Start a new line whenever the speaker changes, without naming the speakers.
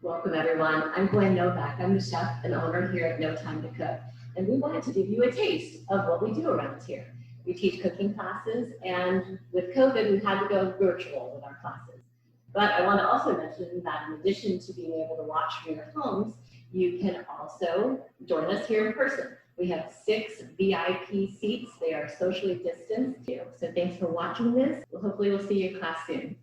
Welcome everyone. I'm Gwen Novak. I'm the chef and owner here at No Thyme to Cook. And we wanted to give you a taste of what we do around here. We teach cooking classes, and with COVID, we had to go virtual with our classes. But I want to also mention that in addition to being able to watch from your homes, you can also join us here in person. We have 6 VIP seats. They are socially distanced. So thanks for watching this. Hopefully we'll see you in class soon.